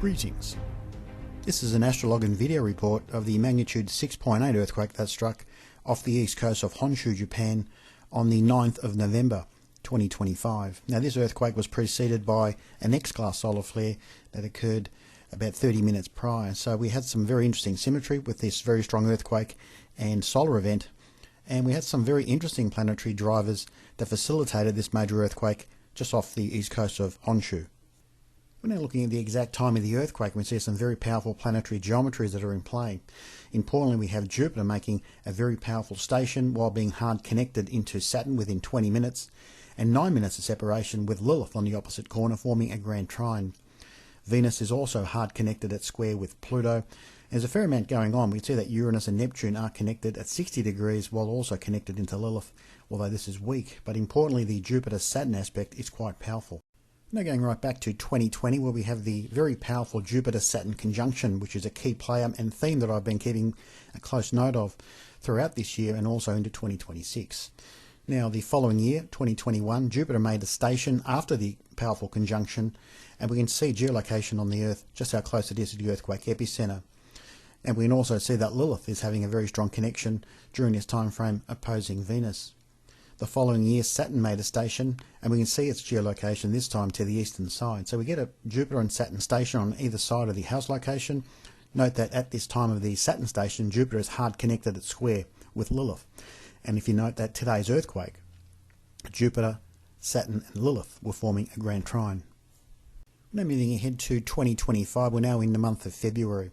Greetings. This is an Astrolog and video report of the magnitude 6.8 earthquake that struck off the east coast of Honshu, Japan on the 9th of November 2025. Now this earthquake was preceded by an X-class solar flare that occurred about 30 minutes prior. So we had some very interesting symmetry with this very strong earthquake and solar event, and we had some very interesting planetary drivers that facilitated this major earthquake just off the east coast of Honshu. We're now looking at the exact time of the earthquake, and we see some very powerful planetary geometries that are in play. Importantly, we have Jupiter making a very powerful station while being hard connected into Saturn within 20 minutes, and 9 minutes of separation with Lilith on the opposite corner forming a grand trine. Venus is also hard connected at square with Pluto. There's a fair amount going on. We see that Uranus and Neptune are connected at 60 degrees while also connected into Lilith, although this is weak. But importantly, the Jupiter-Saturn aspect is quite powerful. Now going right back to 2020, where we have the very powerful Jupiter-Saturn conjunction, which is a key player and theme that I've been keeping a close note of throughout this year and also into 2026. Now the following year, 2021, Jupiter made a station after the powerful conjunction, and we can see geolocation on the Earth, just how close it is to the earthquake epicenter. And we can also see that Lilith is having a very strong connection during this time frame opposing Venus. The following year, Saturn made a station, and we can see its geolocation this time to the eastern side. So we get a Jupiter and Saturn station on either side of the house location. Note that at this time of the Saturn station, Jupiter is hard connected at square with Lilith. And if you note that today's earthquake, Jupiter, Saturn and Lilith were forming a grand trine. Now moving ahead to 2025, we're now in the month of February.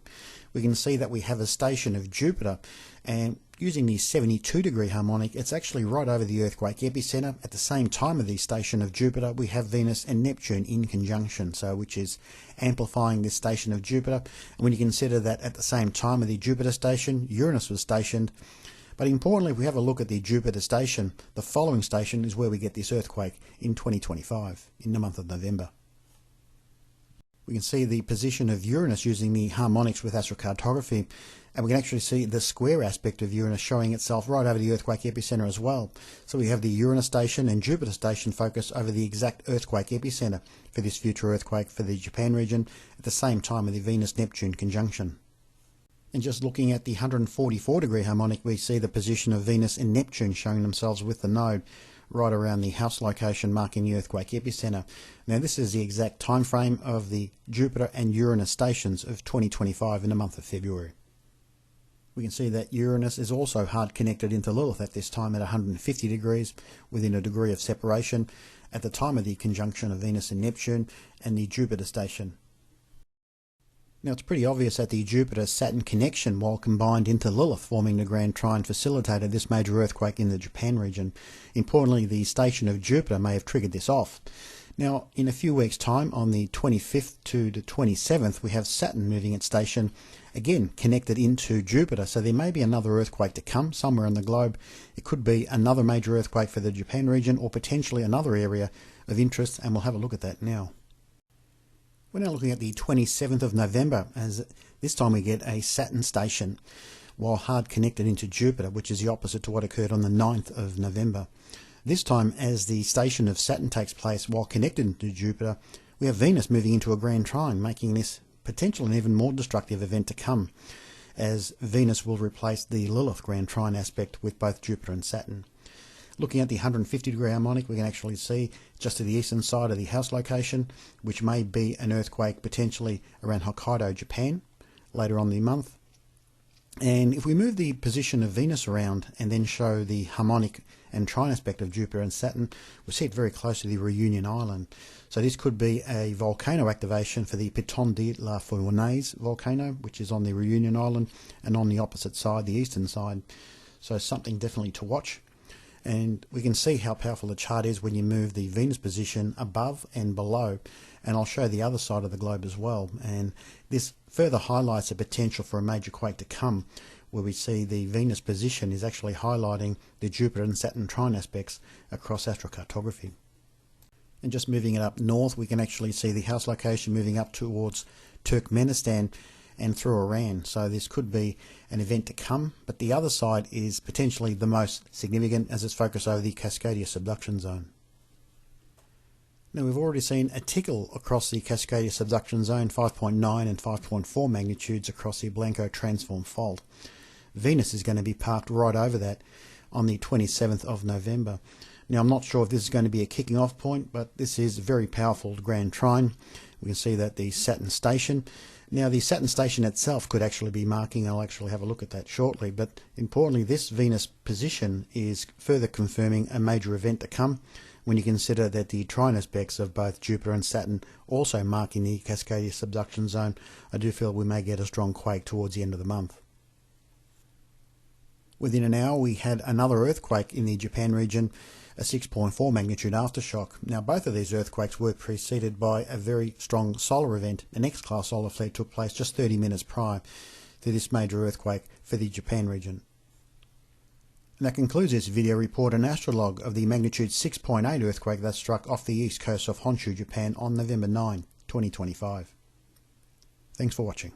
We can see that we have a station of Jupiter, and using the 72-degree harmonic, it's actually right over the earthquake epicenter. At the same time of the station of Jupiter, we have Venus and Neptune in conjunction, so which is amplifying this station of Jupiter. And when you consider that at the same time of the Jupiter station, Uranus was stationed. But importantly, if we have a look at the Jupiter station, the following station is where we get this earthquake in 2025, in the month of November. We can see the position of Uranus using the harmonics with AstroCartography, and we can actually see the square aspect of Uranus showing itself right over the earthquake epicenter as well. So we have the Uranus station and Jupiter station focus over the exact earthquake epicenter for this future earthquake for the Japan region at the same time of the Venus-Neptune conjunction. And just looking at the 144-degree harmonic, we see the position of Venus and Neptune showing themselves with the node right around the house location marking the earthquake epicenter. Now this is the exact time frame of the Jupiter and Uranus stations of 2025 in the month of February. We can see that Uranus is also hard connected into Lilith at this time at 150 degrees within a degree of separation at the time of the conjunction of Venus and Neptune and the Jupiter station. Now it's pretty obvious that the Jupiter-Saturn connection, while combined into Lilith forming the grand trine, facilitated this major earthquake in the Japan region. Importantly, the station of Jupiter may have triggered this off. Now in a few weeks' time, on the 25th to the 27th, we have Saturn moving its station, again connected into Jupiter, so there may be another earthquake to come somewhere on the globe. It could be another major earthquake for the Japan region or potentially another area of interest, and we'll have a look at that now. We're now looking at the 27th of November, as this time we get a Saturn station while hard connected into Jupiter, which is the opposite to what occurred on the 9th of November. This time, as the station of Saturn takes place while connected to Jupiter, we have Venus moving into a grand trine, making this potentially an even more destructive event to come, as Venus will replace the Lilith grand trine aspect with both Jupiter and Saturn. Looking at the 150-degree harmonic, we can actually see just to the eastern side of the house location, which may be an earthquake potentially around Hokkaido, Japan, later on in the month. And if we move the position of Venus around and then show the harmonic and trine aspect of Jupiter and Saturn, we see it very close to the Reunion Island. So this could be a volcano activation for the Piton de la Fournaise volcano, which is on the Reunion Island and on the opposite side, the eastern side. So something definitely to watch. And we can see how powerful the chart is when you move the Venus position above and below, and I'll show the other side of the globe as well. And this further highlights the potential for a major quake to come, where we see the Venus position is actually highlighting the Jupiter and Saturn trine aspects across astrocartography. And just moving it up north, we can actually see the house location moving up towards Turkmenistan and through Iran. So this could be an event to come, but the other side is potentially the most significant as it's focused over the Cascadia subduction zone. Now we've already seen a tickle across the Cascadia subduction zone, 5.9 and 5.4 magnitudes across the Blanco transform fault. Venus is going to be parked right over that on the 27th of November. Now I'm not sure if this is going to be a kicking off point, but this is a very powerful grand trine. We can see that the Saturn station. Now the Saturn station itself could actually be marking, I'll actually have a look at that shortly, but importantly this Venus position is further confirming a major event to come when you consider that the trine aspects of both Jupiter and Saturn also marking the Cascadia subduction zone. I do feel we may get a strong quake towards the end of the month. Within an hour we had another earthquake in the Japan region, a 6.4 magnitude aftershock. Now both of these earthquakes were preceded by a very strong solar event. An X-class solar flare took place just 30 minutes prior to this major earthquake for the Japan region. And that concludes this video report and astrolog of the magnitude 6.8 earthquake that struck off the east coast of Honshu, Japan on November 9, 2025. Thanks for watching.